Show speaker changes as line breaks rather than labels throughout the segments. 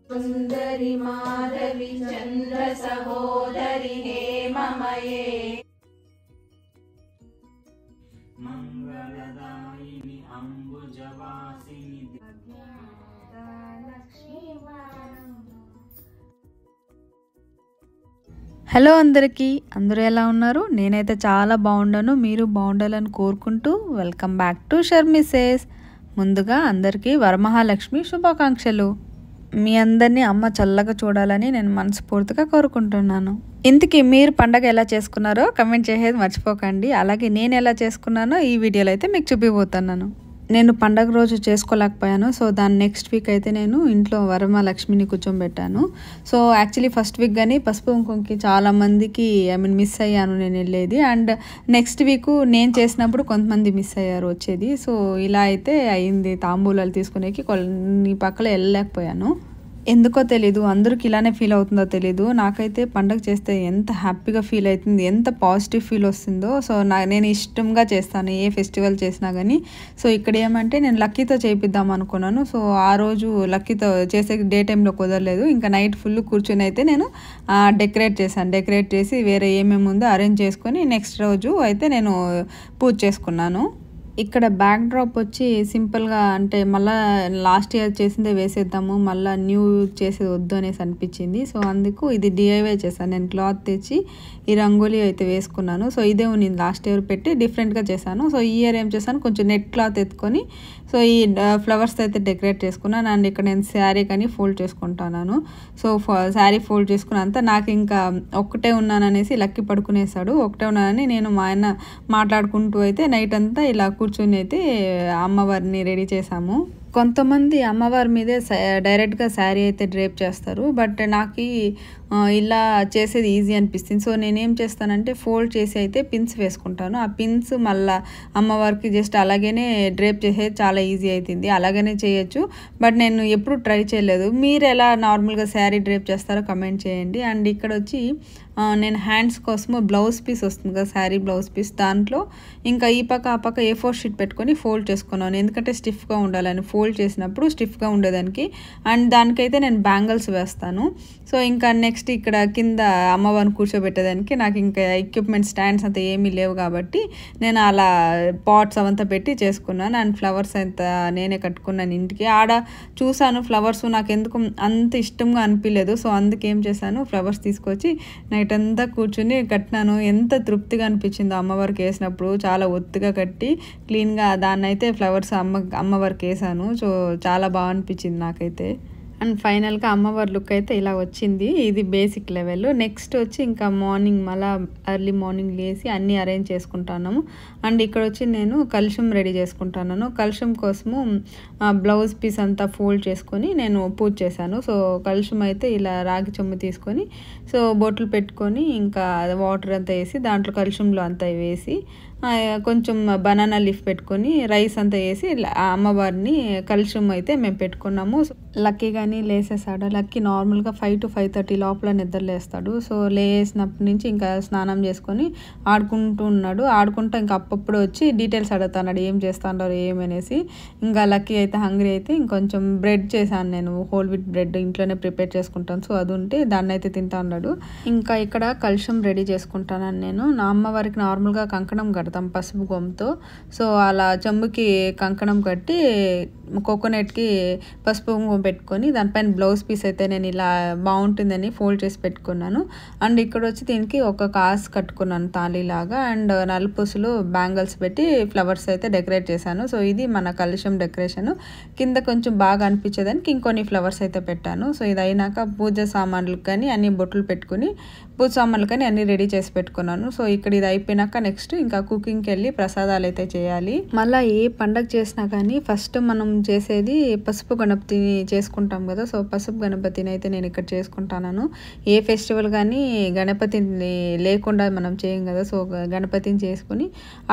सुंदरी माधवी चंद्र सहोदरी हेममये मंगलदायिनी अंबुजवासिनी
hello అందరికీ, అందరూ ఎలా ఉన్నారు? నేనైతే చాలా బాగున్నాను. మీరు బాగుండాలని కోరుకుంటూ వెల్కమ్ బ్యాక్ టు షర్మిసేస్. ముందుగా అందరికీ వరమహాలక్ష్మి శుభాకాంక్షలు. మీ అందరినీ అమ్మ చల్లగా చూడాలని నేను మనస్ఫూర్తిగా కోరుకుంటున్నాను. ఇంతకీ మీరు పండగ ఎలా చేసుకున్నారో కమెంట్ చేసేది మర్చిపోకండి. అలాగే నేను ఎలా చేసుకున్నానో ఈ వీడియోలో అయితే మీకు చూపిపోతున్నాను. నేను పండగ రోజు చేసుకోలేకపోయాను. సో దాని నెక్స్ట్ వీక్ అయితే నేను ఇంట్లో వరమహాలక్ష్మిని కూర్చోబెట్టాను. సో యాక్చువల్లీ ఫస్ట్ వీక్ కానీ పసుపు కుంకుమకి చాలామందికి మిస్ అయ్యాను నేను వెళ్ళేది. అండ్ నెక్స్ట్ వీక్ నేను చేసినప్పుడు కొంతమంది మిస్ అయ్యారు వచ్చేది. సో ఇలా అయితే అయింది. తాంబూలాలు తీసుకునేకి కొన్ని పక్కల వెళ్ళలేకపోయాను. ఎందుకో తెలీదు, అందరికి ఇలానే ఫీల్ అవుతుందో తెలీదు. నాకైతే పండగ చేస్తే ఎంత హ్యాపీగా ఫీల్ అవుతుంది, ఎంత పాజిటివ్ ఫీల్ వస్తుందో. సో నేను ఇష్టంగా చేస్తాను ఏ ఫెస్టివల్ చేసినా కానీ. సో ఇక్కడ ఏమంటే నేను లక్కీతో చేయిద్దాం అనుకున్నాను. సో ఆ రోజు లక్కీతో చేసే డే టైంలో కుదరలేదు. ఇంకా నైట్ ఫుల్ కూర్చొని అయితే నేను డెకరేట్ చేశాను. డెకరేట్ చేసి వేరే ఏమేమి ఉందో అరేంజ్ చేసుకొని నెక్స్ట్ రోజు అయితే నేను పూజ చేసుకున్నాను. ఇక్కడ బ్యాక్ డ్రాప్ వచ్చి సింపుల్గా, అంటే మళ్ళీ లాస్ట్ ఇయర్ చేసిందే వేసేద్దాము, మళ్ళీ న్యూ చేసేది వద్దు అనేసి అనిపించింది. సో అందుకు ఇది డిఐవై చేశాను. నేను క్లాత్ తెచ్చి ఈ రంగోలీ అయితే వేసుకున్నాను. సో ఇదే నేను లాస్ట్ ఇయర్ పెట్టి డిఫరెంట్గా చేశాను. సో ఈ ఇయర్ ఏం చేశాను, కొంచెం నెట్ క్లాత్ ఎత్తుకొని సో ఈ ఫ్లవర్స్ అయితే డెకరేట్ చేసుకున్నాను. అండ్ ఇక్కడ నేను శారీ కానీ ఫోల్డ్ చేసుకుంటున్నాను. సో శారీ ఫోల్డ్ చేసుకున్నంత నాకు ఇంకా ఒక్కటే ఉన్నాననేసి లక్కీ పడుకునేసాడు. ఒకటే ఉన్నానని నేను మా ఆయన మాట్లాడుకుంటూ అయితే నైట్ అంతా ఇలా కూర్చొని అయితే అమ్మవారిని రెడీ చేసాము. కొంతమంది అమ్మవారి మీదే డైరెక్ట్గా శారీ అయితే డ్రేప్ చేస్తారు. బట్ నాకు ఇలా చేసేది ఈజీ అనిపిస్తుంది. సో నేనేం చేస్తానంటే ఫోల్డ్ చేసి అయితే పిన్స్ వేసుకుంటాను. ఆ పిన్స్ మళ్ళీ అమ్మవారికి జస్ట్ అలాగనే డ్రేప్ చేసేది చాలా ఈజీ అవుతుంది. అలాగనే చేయొచ్చు. బట్ నేను ఎప్పుడు ట్రై చేయలేదు. మీరు ఎలా నార్మల్గా శారీ డ్రేప్ చేస్తారో కమెంట్ చేయండి. అండ్ ఇక్కడ వచ్చి నేను హ్యాండ్స్ కోసము బ్లౌజ్ పీస్ వస్తుంది కదా, శారీ బ్లౌజ్ పీస్, దాంట్లో ఇంకా ఈ పక్క ఆ పక్క A4 షీట్ పెట్టుకొని ఫోల్డ్ చేసుకున్నాను. ఎందుకంటే స్టిఫ్గా ఉండాలని, ఫోల్డ్ చేసినప్పుడు స్టిఫ్గా ఉండేదానికి. అండ్ దానికైతే నేను బ్యాంగిల్స్ వేస్తాను. సో ఇంకా నెక్స్ట్ ఇక్కడ కింద అమ్మవారిని కూర్చోబెట్టేదానికి నాకు ఇంకా ఎక్విప్మెంట్ స్టాండ్స్ అంతా ఏమీ లేవు కాబట్టి నేను అలా పాట్స్ అవంతా పెట్టి చేసుకున్నాను. అండ్ ఫ్లవర్స్ అంతా నేనే కట్టుకున్నాను ఇంటికి. ఆడ చూసాను ఫ్లవర్స్, నాకు ఎందుకు అంత ఇష్టంగా అనిపించలేదు. సో అందుకేం చేశాను, ఫ్లవర్స్ తీసుకొచ్చి నైట్ అంతా కూర్చుని కట్టినాను. ఎంత తృప్తిగా అనిపించిందో అమ్మవారికి వేసినప్పుడు. చాలా ఒత్తుగా కట్టి క్లీన్గా దాన్ని అయితే ఫ్లవర్స్ అమ్మవారికి వేసాను. సో చాలా బాగా అనిపించింది నాకైతే. అండ్ ఫైనల్గా అమ్మవారి లుక్ అయితే ఇలా వచ్చింది. ఇది బేసిక్ లెవెల్. నెక్స్ట్ వచ్చి ఇంకా మార్నింగ్ మళ్ళీ ఎర్లీ మార్నింగ్ లేసి అన్నీ అరేంజ్ చేసుకుంటాను. అండ్ ఇక్కడ వచ్చి నేను కలుషం రెడీ చేసుకుంటున్నాను. కలుషం కోసము బ్లౌజ్ పీస్ అంతా ఫోల్డ్ చేసుకొని నేను పూజ చేశాను. సో కలుషం అయితే ఇలా రాగి చెంబు తీసుకొని సో బొట్లు పెట్టుకొని ఇంకా వాటర్ అంతా వేసి దాంట్లో కలుషంలో అంతా వేసి కొంచెం బనానా లీఫ్ పెట్టుకొని రైస్ అంతా వేసి అమ్మవారిని కలుషం అయితే మేము పెట్టుకున్నాము. లక్కీ కానీ లేసేసాడు. లక్కీ నార్మల్గా 5 to 5:30 లోపల నిద్ర లేస్తాడు. సో లేసినప్పటి నుంచి ఇంకా స్నానం చేసుకొని ఆడుకుంటూ ఉన్నాడు. ఆడుకుంటూ ఇంకా అప్పుడప్పుడు వచ్చి డీటెయిల్స్ అడుగుతున్నాడు, ఏం చేస్తాడారు ఏమనేసి. ఇంకా లక్కీ అయితే హంగ్రీ అయితే ఇంకొంచెం బ్రెడ్ చేశాను నేను, హోల్ వీట్ బ్రెడ్ ఇంట్లోనే ప్రిపేర్ చేసుకుంటాను. సో అది ఉంటే దాన్ని అయితే తింటా ఉన్నాడు. ఇంకా ఇక్కడ కలుషం రెడీ చేసుకుంటాను నేను. నా అమ్మవారికి నార్మల్గా కంకణం కడతాం పసుపు గొంతో. సో అలా చెంబుకి కంకణం కట్టి కోకోనట్కి పసుపు కుంకుమ పెట్టుకొని దానిపైన బ్లౌజ్ పీస్ అయితే నేను ఇలా బాగుంటుందని ఫోల్డ్ చేసి పెట్టుకున్నాను. అండ్ ఇక్కడ వచ్చి దీనికి ఒక కాసు కట్టుకున్నాను తాళీలాగా. అండ్ నలుపుసులు బ్యాంగిల్స్ పెట్టి ఫ్లవర్స్ అయితే డెకరేట్ చేశాను. సో ఇది మన కలుషం డెకరేషన్. కింద కొంచెం బాగా అనిపించేదానికి ఇంకొన్ని ఫ్లవర్స్ అయితే పెట్టాను. సో ఇది అయినాక పూజ సామాన్లకు కానీ అన్ని బొట్లు పెట్టుకుని పూజ సామాన్లు కానీ అన్ని రెడీ చేసి పెట్టుకున్నాను. సో ఇక్కడ ఇది అయిపోయినాక నెక్స్ట్ ఇంకా కుకింగ్కి వెళ్ళి ప్రసాదాలు అయితే చేయాలి. మళ్ళీ ఏ పండగ చేసినా కానీ ఫస్ట్ మనం చేసేది పసుపు గణపతిని చేసుకుంటాం కదా. సో పసుపు గణపతిని అయితే నేను ఇక్కడ చేసుకుంటాను. ఏ ఫెస్టివల్ కానీ గణపతిని లేకుండా మనం చేయం కదా. సో గణపతిని చేసుకుని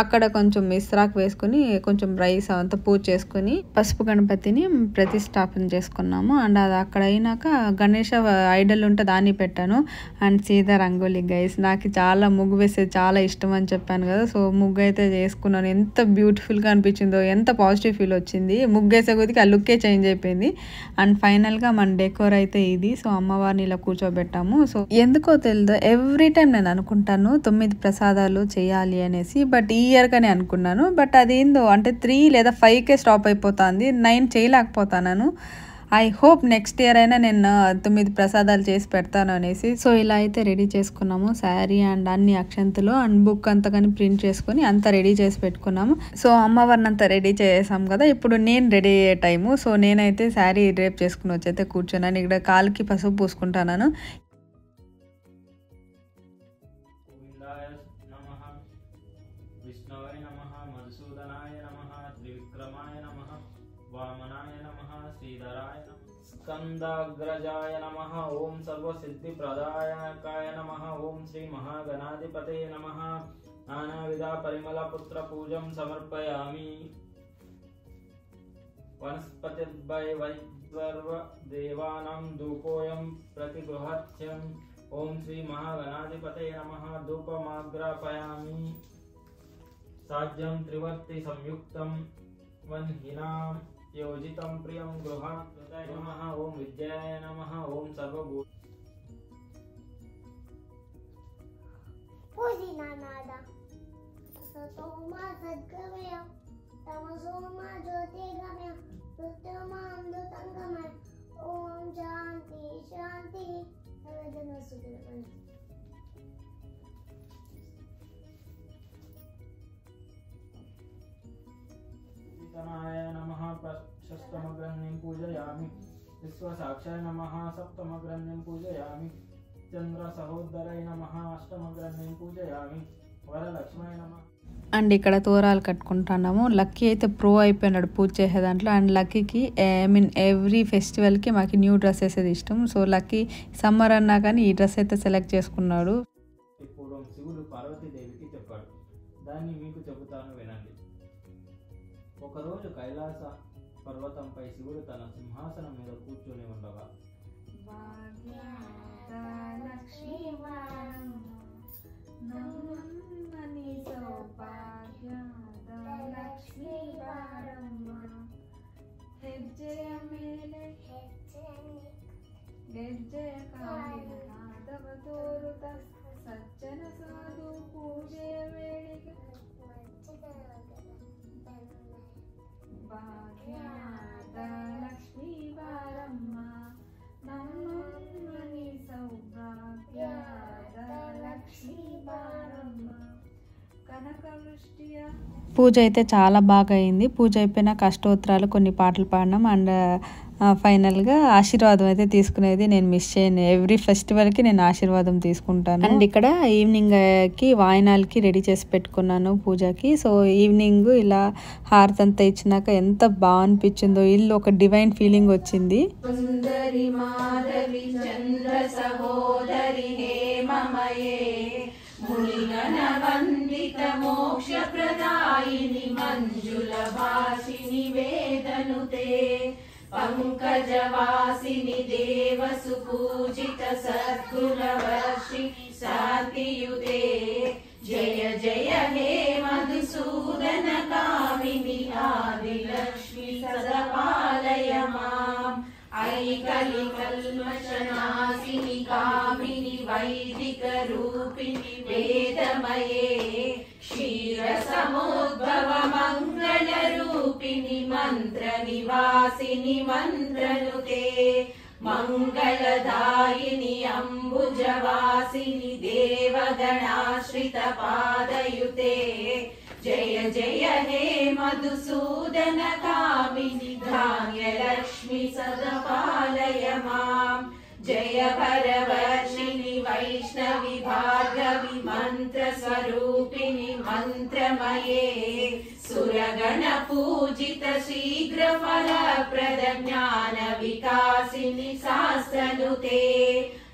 అక్కడ కొంచెం ఇస్రాక్ వేసుకుని కొంచెం రైస్ అంతా పూజ చేసుకుని పసుపు గణపతిని ప్రతిష్టాపన చేసుకున్నాము. అండ్ అది అక్కడ అయినాక గణేష ఐడల్ ఉంటే దాన్ని పెట్టాను. అండ్ సీదా రంగోలి గైస్, నాకు చాలా ముగ్గు వేసేది చాలా ఇష్టం అని చెప్పాను కదా. సో ముగ్గు అయితే చేసుకున్నాను. ఎంత బ్యూటిఫుల్గా అనిపించిందో, ఎంత పాజిటివ్ ఫీల్ వచ్చింది. ముగ్గు వేసే కొద్దికి ఆ లుక్కే చేంజ్ అయిపోయింది. అండ్ ఫైనల్గా మన డెకోర్ అయితే ఇది. సో అమ్మవారిని ఇలా కూర్చోబెట్టాము. సో ఎందుకో తెలియదు, ఎవ్రీ టైం నేను అనుకుంటాను 9 ప్రసాదాలు చేయాలి అనేసి. బట్ ఈ ఇయర్గానే అనుకున్నాను. బట్ అదేందో అంటే 3 లేదా 5కే స్టాప్ అయిపోతుంది. 9 చేయలేకపోతాను. ఐ హోప్ నెక్స్ట్ ఇయర్ అయినా నేను 9 ప్రసాదాలు చేసి పెడతాను అనేసి. సో ఇలా అయితే రెడీ చేసుకున్నాము. శారీ అండ్ అన్ని అక్షంతలు అండ్ బుక్ అంతా కానీ ప్రింట్ చేసుకుని అంతా రెడీ చేసి పెట్టుకున్నాము. సో అమ్మవారిని అంతా రెడీ చేసాం కదా. ఇప్పుడు నేను రెడీ అయ్యే టైము. సో నేనైతే శారీ డ్రేప్ చేసుకుని వచ్చి అయితే కూర్చున్నాను. ఇక్కడ కాలుకి పసుపు పూసుకుంటాను.
स्कंदाग्रजाय नमः। ओम सर्वसिद्धिप्रदायकाय नमः। ओम श्री महागणाधिपते नमः। नानाविध परिमल पुत्र पूजं समर्पयामि। वनस्पतिर्वै वैद्वर्व देवानां धूपोऽयं प्रतिगृह्यम्। ओम श्री महागणाधिपते नमः। धूपमाग्रापयामि। साज्यं त्रिवर्ति संयुक्तं वह्निनां योजितं प्रियं गृहात् नमः। ओम विद्याय नमः। ओम सर्वभूत
पूजिनानादा सतोमा सद्गमय तमसोमा ज्योतिर्गमय रुद्रमामृतंगमय। ओम शांति शांति सर्वजन सुखमय।
तनाय नमः। षष्ठमग्रन्थिं पूजयामि। विश्वसाक्षाय नमः। सप्तमग्रन्थिं पूजयामि। चंद्र सहोदराय नमः। अष्टमग्रन्थिं पूजयामि। वरलक्ष्माय नमः।
అండ్ ఇక్కడ తోరాలు కట్టుకుంటున్నాము. లక్కీ అయితే ప్రో అయిపోయినాడు పూజ చేసే దాంట్లో. అండ్ లక్కీకి ఎవ్రీ ఫెస్టివల్కి మాకు న్యూ డ్రెస్ వేసేది ఇష్టం. సో లక్కీ సమ్మర్ అన్నా కానీ ఈ డ్రెస్ అయితే సెలెక్ట్ చేసుకున్నాడు.
ఇప్పుడు శివుడు పార్వతీదేవికి చెప్పాడు, దాన్ని మీకు చెబుతాను వినండి. ఒకరోజు కైలాస పర్వతంపై శివుడు తన సింహాసనం మీద కూర్చొని ఉండగా
సజ్జన సాధు పూజే వేళిక భాగ్యాద లక్ష్మీ వారమ్మ నమ్మని సౌభాగ్యాద లక్ష్మీ వారమ్మ కనక వృష్టియ. పూజ అయితే చాలా బాగా అయింది. పూజ అయిపోయినాక అష్టోత్తరాలు కొన్ని పాటలు పాడినాం. అండ్ ఫైనల్గా ఆశీర్వాదం అయితే తీసుకునేది నేను మిస్ చేయను. ఎవ్రీ ఫెస్టివల్కి నేను ఆశీర్వాదం తీసుకుంటాను. అండ్ ఇక్కడ ఈవినింగ్కి వాయినాలకి రెడీ చేసి పెట్టుకున్నాను పూజకి. సో ఈవినింగ్ ఇలా హారతి అంతా ఇచ్చినాక ఎంత బాగా అనిపించిందో, ఇల్లు ఒక డివైన్ ఫీలింగ్ వచ్చింది.
సుందరి మాధవి చంద్ర సహోదరి హేమమయే మునిగణ వందిత మోక్ష ప్రదాయిని మంజుల భాషిని వేదనుతే పంకజవాసిని దేవసు పూజిత సద్గుణ వర్షి శాంతియుతే జయ జయ హే మధుసూదన కామిని ఆదిలక్ష్మి సదపాలయ మాం ఐకలి కల్మషనాశిని కామిని వైదిక రూపిణి వేదమయే క్షీర సముద్భవ మంగళ రూపిణి మంత్ర నివాసిని మంత్రనుతే మంగళదాయిని అంబుజవాసిని దేవగణాశ్రిత పాదయుతే జయ జయ హే మధుసూదన కామిని ధాన్యలక్ష్మి సదపాలయ మాం జయ భరవర్షిణి వైష్ణవి భార్గవి మంత్ర స్వరూపిణి మంత్రమయే
सुरगण पूजित शीघ्र फलप्रद ज्ञान विकासिनि शास्त्रनुते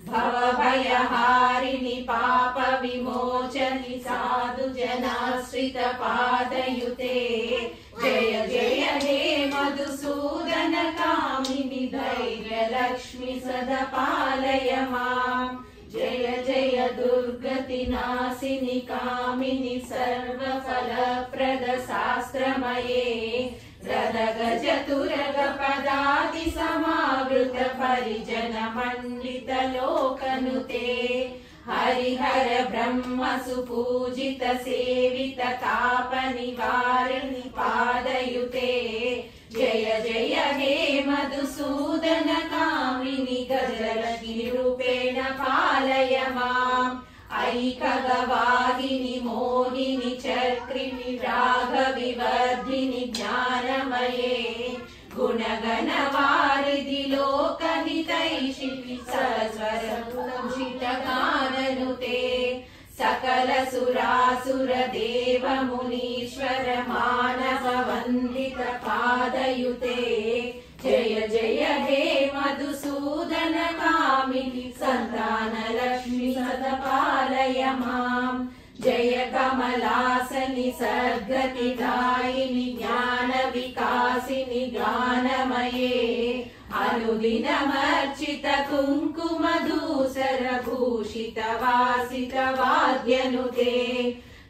भव भयहारिणि पाप विमोचनि साधु जनाश्रित पादयुते जय जय हे मधुसूदन कामिनि धैर्य लक्ष्मी सदा पालय माम् जय जय दुर्गति नाशिनि कामिनि सर्वफलप्रद शास्त्रमये रदगज तुरग पदाति समावृत परिजन मंडित लोकनुते हरिहर ब्रह्म सुपूजित सेवित ताप निवारिणि पादयुते जय जय हे मधुसूदन कामिनि गजलक्ष्मी रूपेण पालय माम् ऐकगवाहिनि मोहिनि चक्रिणि रागविवर्धिनि ज्ञानमये गुणगणवारिधि लोकहितैषिणि सरस्वरभूषितगाननुते सकल सुरासुर देव मुनीश्वर मानव वन्दित पादयुते जय जय हे मधुसूदन कामिनि संतान लक्ष्मी सदा पालय माम् जय कमलासनि सद्गतिदायिनि ज्ञान विकासिनि गानमये अनुदिनमर्चित कुङ्कुम धूसर भूषित वासित वाद्यनुते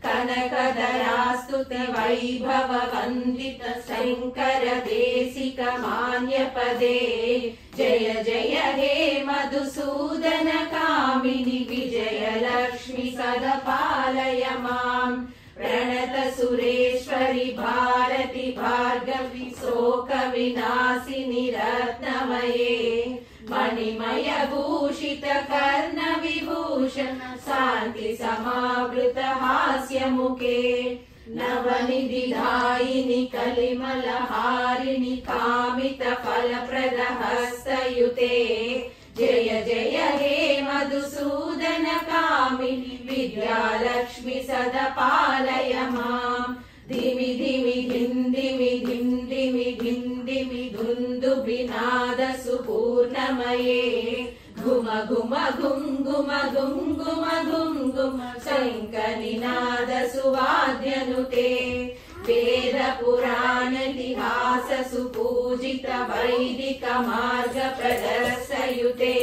कनकधरास्तुत वैभव वन्दित शङ्कर देशिक मान्यपदे जय जय हे मधुसूदन कामिनि विजय लक्ष्मी सदा पालय माम् प्रणत सुरेश्वरि भारति भार्गवी शोक विनाशिनि रत्नमये मणिमय भूषित कर्ण विभूषण शान्ति समावृत हास्य मुखे नवनिधिदायिनि कलिमलहारिणि कामित फलप्रद हस्तयुते जय जय हे मधुसूदन कामिनि विद्यालक्ष्मी सदा पालय माम् धिमि धिमि धिन्दिमि धिन्दिमि धिन्दिमि धुन्दुभिनाद सुपूर्णमये घुम घुम घुम घुम घुम घुम घुम घुम शङ्खनिनाद सुवाद्यनुते वेद पुराण इतिहास सुपूजित वैदिक मार्ग प्रदर्शयुते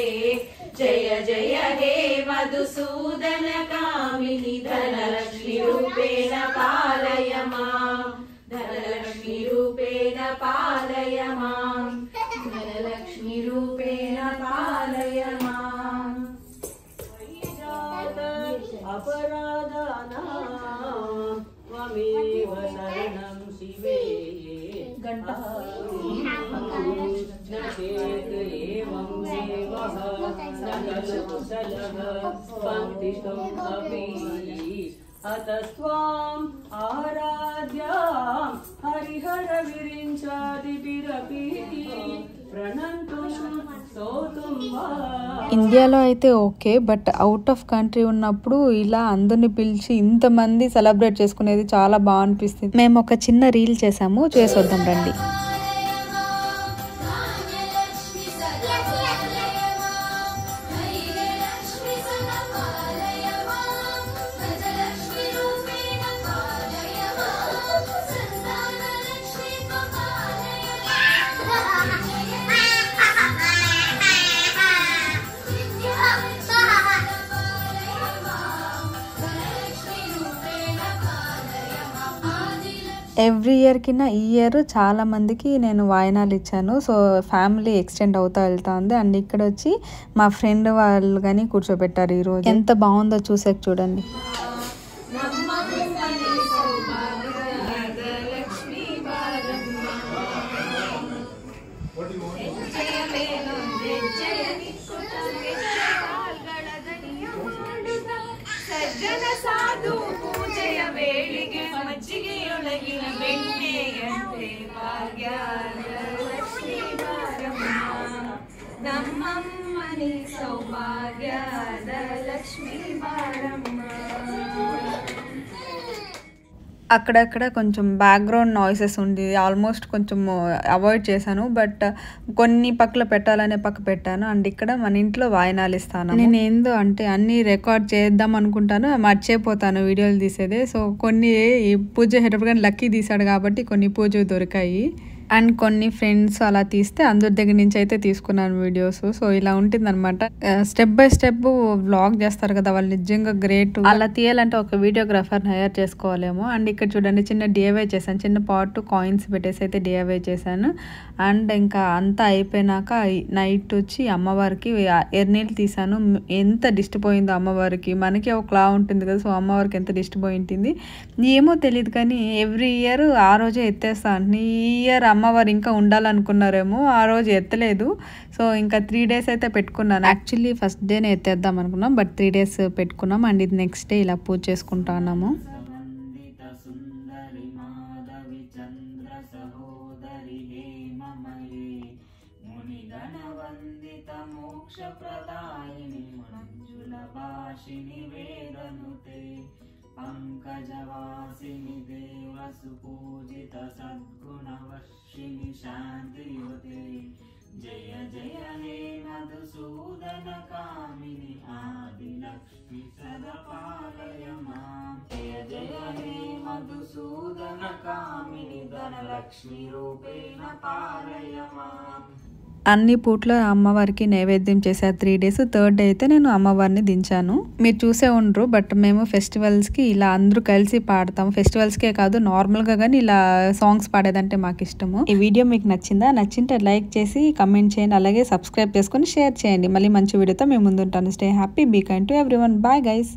जय जय हे मधुसूदन कामिनि धनलक्ष्मी रूपेण पालय माम् धनलक्ष्मी रूपेण पालय माम् धनलक्ष्मी रूपेण पालय माम् अपराधानां त्वमेव शरणं शिवे न चेत् एवं देवः न कलुकुशलः पङ्क्तिष्ठम् अपि अतस्त्वाम् आराध्यां हरिहर विरिञ्चादिभिरपि प्रणन्तुं स्तोतुं वा
ఇండియాలో అయితే okay, but out of country ఉన్నప్పుడు ఇలా అందరిని పిలిచి ఇంతమంది సెలబ్రేట్ చేసుకునేది చాలా బాగా అనిపిస్తుంది. మేము ఒక చిన్న రీల్ చేసాము, చేసొద్దాం రండి. ఎవ్రీ ఇయర్ కింద ఈ ఇయర్ చాలా మందికి నేను వాయినాలు ఇచ్చాను. సో ఫ్యామిలీ ఎక్స్టెండ్ అవుతా వెళ్తా ఉంది. అండ్ ఇక్కడ వచ్చి మా ఫ్రెండ్ వాళ్ళు కానీ కూర్చోబెట్టారు. ఈరోజు ఎంత బాగుందో చూసాక చూడండి.
ನಮ್ಮಮ್ಮನಿ ಸೌಭಾಗ್ಯದ ಲಕ್ಷ್ಮೀ ಬಾರಮ್ಮ.
అక్కడక్కడ కొంచెం బ్యాక్గ్రౌండ్ నాయిసెస్ ఉంది, ఆల్మోస్ట్ కొంచెం అవాయిడ్ చేశాను. బట్ కొన్ని పక్కల పెట్టాలనే పక్క పెట్టాను. అండ్ ఇక్కడ మన ఇంట్లో వాయినాలు ఇస్తాను. నేను ఏందో అంటే అన్నీ రికార్డ్ చేద్దాం అనుకుంటాను, మర్చిపోతాను వీడియోలు తీసేదే. సో కొన్ని పూజ చేసేటప్పుడు కానీ లక్కీ తీసాడు కాబట్టి కొన్ని పూజలు దొరికాయి. అండ్ కొన్ని ఫ్రెండ్స్ అలా తీస్తే అందరి దగ్గర నుంచి అయితే తీసుకున్నాను వీడియోస్. సో ఇలా ఉంటుంది అనమాట. స్టెప్ బై స్టెప్ వ్లాగ్ చేస్తారు కదా, వాళ్ళు నిజంగా గ్రేట్. అలా తీయాలంటే ఒక వీడియోగ్రాఫర్ని హైర్ చేసుకోవాలేమో. అండ్ ఇక్కడ చూడండి చిన్న డిఐవై చేశాను, చిన్న పాట్ కాయిన్స్ పెట్టేసి అయితే డిఐవై చేశాను. అండ్ ఇంకా అంతా అయిపోయినాక నైట్ వచ్చి అమ్మవారికి ఎర్నీళ్ళు తీసాను. ఎంత దిష్టి పోయిందో అమ్మవారికి, మనకి ఒకలా ఉంటుంది కదా, సో అమ్మవారికి ఎంత దిష్టి పోయి ఉంటుంది ఏమో తెలియదు. కానీ ఎవ్రీ ఇయర్ ఆ రోజే ఎత్తేస్తాను. ఈ ఇయర్ అమ్మవారు ఇంకా ఉండాలనుకున్నారేమో, ఆ రోజు ఎత్తలేదు. సో ఇంకా 3 days అయితే పెట్టుకున్నాను. యాక్చువల్లీ ఫస్ట్ డేనే ఎత్తేద్దాం అనుకున్నాం, బట్ 3 days పెట్టుకున్నాం. అండ్ ఇది నెక్స్ట్ డే ఇలా పూజ చేసుకుంటున్నాము.
పంకజవాసిని దేవసుపూజిత సద్గుణవర్షిణి శాంతియుతే జయ జయ హే మధుసూదన కామిని ఆదిలక్ష్మి సదపాలయ మాం. జయ జయ హే మధుసూదన కామిని ధనలక్ష్మి రూపేణ పాలయ మాం.
అన్ని పూట్ల అమ్మవారికి నైవేద్యం చేశారు 3 days. 3rd day అయితే నేను అమ్మవారిని దించాను. మీరు చూసే ఉండరు, బట్ మేము ఫెస్టివల్స్కి ఇలా అందరూ కలిసి పాడతాం. ఫెస్టివల్స్కే కాదు నార్మల్గా కానీ ఇలా సాంగ్స్ పాడేదంటే మాకు ఇష్టము. ఈ వీడియో మీకు నచ్చిందా? నచ్చింటే లైక్ చేసి కమెంట్ చేయండి, అలాగే సబ్స్క్రైబ్ చేసుకొని షేర్ చేయండి. మళ్ళీ మంచి వీడియోతో మేము ముందుంటాను. Stay happy, be kind to everyone. Bye guys.